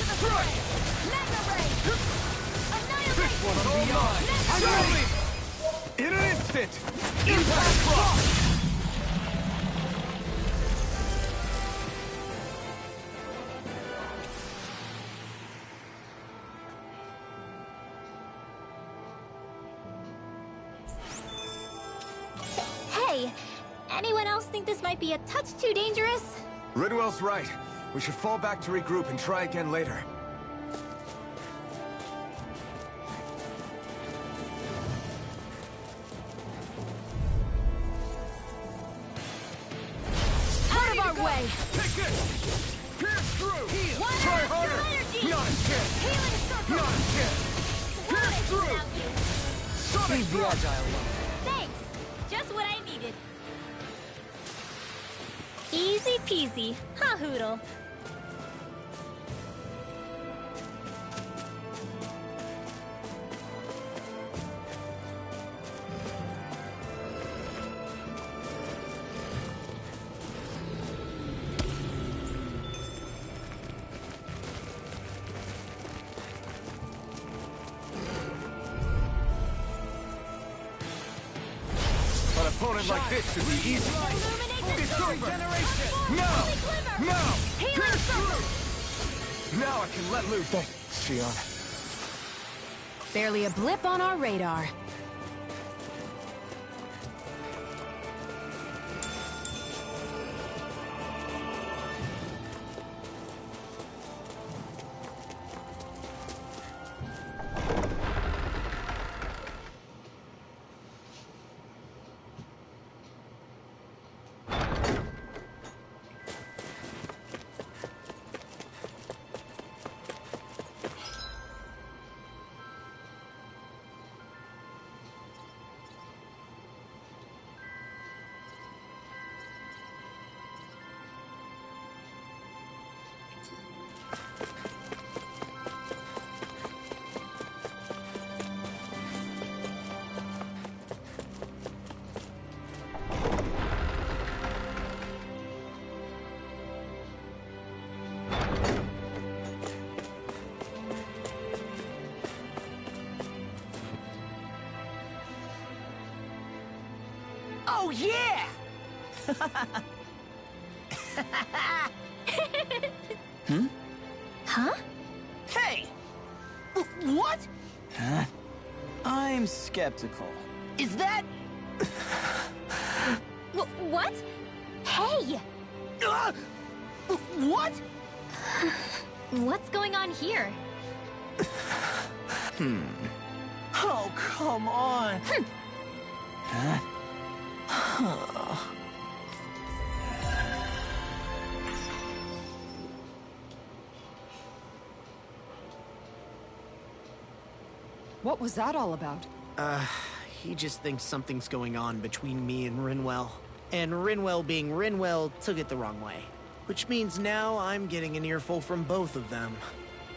Mega ray! This Annihilation! one's all mine! Show me! In an instant! Impact block! Hey, anyone else think this might be a touch too dangerous? Ridwell's right. We should fall back to regroup and try again later. Out of our way! Take it! Pierce through! One Try earth, harder! energy! Not again! Healing circle! Not again! Pierce through! Without you. Sonic Leave the thrust! agile one. Thanks! Just what I needed. Easy peasy, huh, Hoodle? An opponent like this should be easy. Illuminate the It's storm! over! Transform! Now! Holy glimmer! Now! Healing Pierce circle! through! Now I can let loose. Thanks, Shion. Barely a blip on our radar. yeah! Hmm? Huh? Hey! What? Huh? I'm skeptical. Is that... What? Hey! What? What's going on here? Oh, come on. Huh? What was that all about? He just thinks something's going on between me and Rinwell. And Rinwell being Rinwell took it the wrong way. Which means now I'm getting an earful from both of them.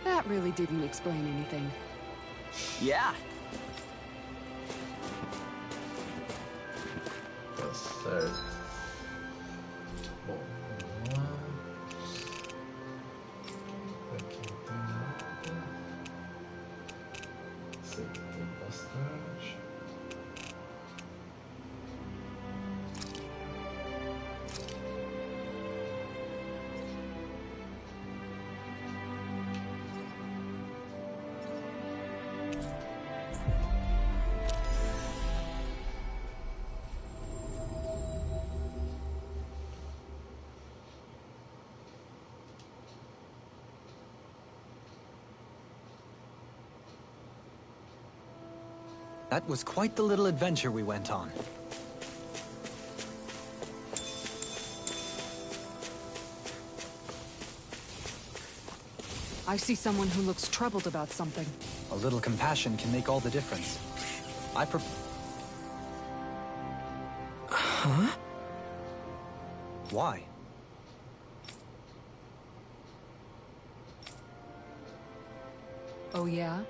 That really didn't explain anything. Yeah. Tá certo. Bom, vamos lá. Aqui não tem nada. Esse aqui tem bastante. That was quite the little adventure we went on. I see someone who looks troubled about something. A little compassion can make all the difference. Huh? Why? Oh, yeah?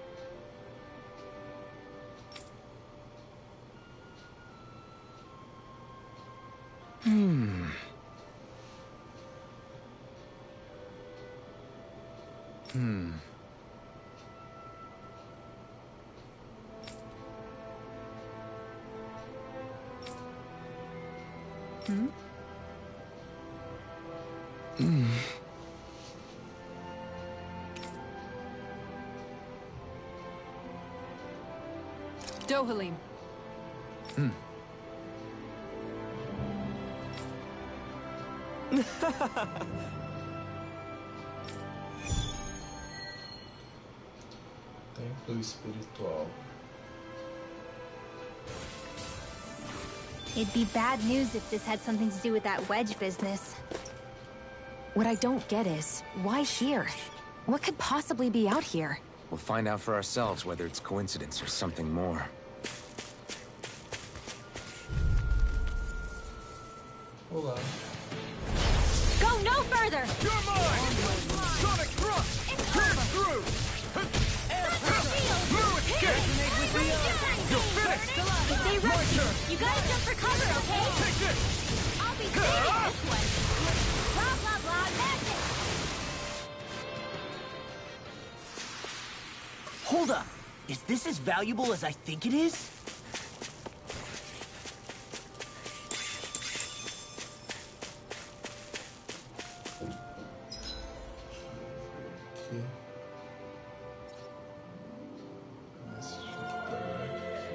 Dohalim. Templo espiritual. It'd be bad news if this had something to do with that wedge business. What I don't get is, why here? What could possibly be out here? We'll find out for ourselves whether it's coincidence or something more. Olá. Go no further! You're mine! Sonic thrust! Pierce through! Blue escape! You're finished! If they rush you, you gotta jump for cover, okay? Take this! I'll be saving this one. Blah, blah, blah, magic! Hold up. Is this as valuable as I think it is? Aqui. Começa a chutar aqui.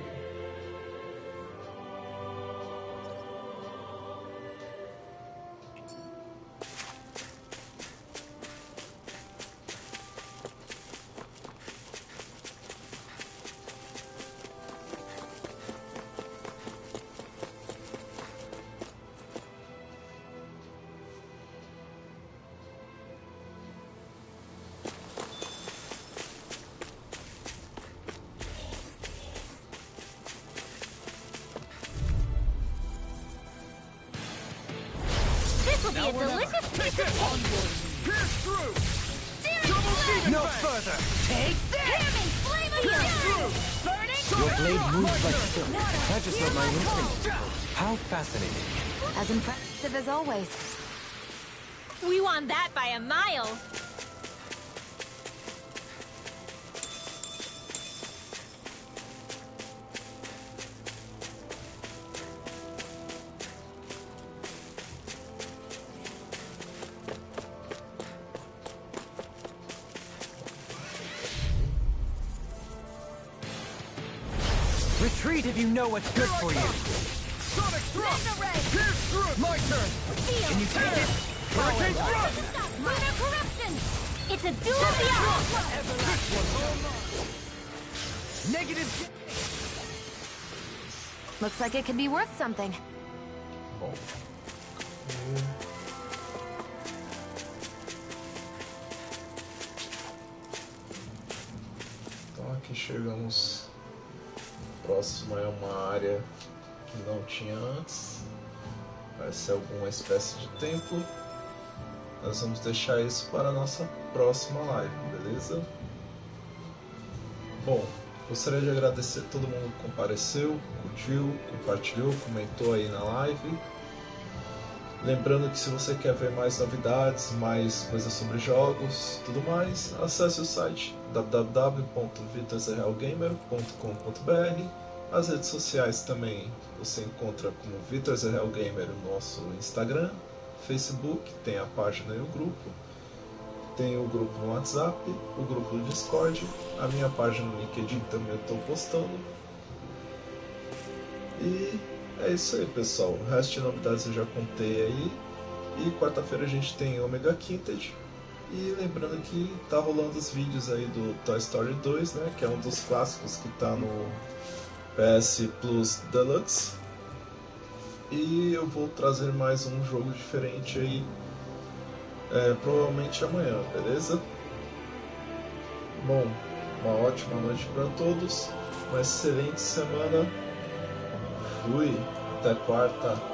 This will be a delicious piece of cake! Pierce through! Seriously! No further! Take this! Hear me! Flame of you! Burning! Your blade moves like silk. That just what my instincts told. How fascinating. As impressive as always. We won that by a mile! retreat if you know what's good for you. Sonic thrust! Pierce through! My turn! Can you take it? Hurricane thrust! Lunar corruption! It's a duel beyond! Negative. Looks like it could be worth something. Bom. Então aqui chegamos. Próximo é uma área que não tinha antes. Vai ser alguma espécie de templo. Nós vamos deixar isso para a nossa próxima live, beleza? Bom, gostaria de agradecer a todo mundo que compareceu, curtiu, compartilhou, comentou aí na live. Lembrando que se você quer ver mais novidades, mais coisas sobre jogos, tudo mais, acesse o site www.vitorzerealgamer.com.br. As redes sociais também você encontra como VitorZerealGamer no nosso Instagram, Facebook, tem a página e o grupo. Tem o grupo no WhatsApp, o grupo no Discord, a minha página no LinkedIn também eu estou postando. E é isso aí, pessoal. O resto de novidades eu já contei aí. E quarta-feira a gente tem Omega Quintet. E lembrando que tá rolando os vídeos aí do Toy Story 2, né? Que é um dos clássicos que tá no PS Plus Deluxe. E eu vou trazer mais um jogo diferente aí. Provavelmente amanhã, beleza? Bom, uma ótima noite para todos. Uma excelente semana. Fui. Até quarta.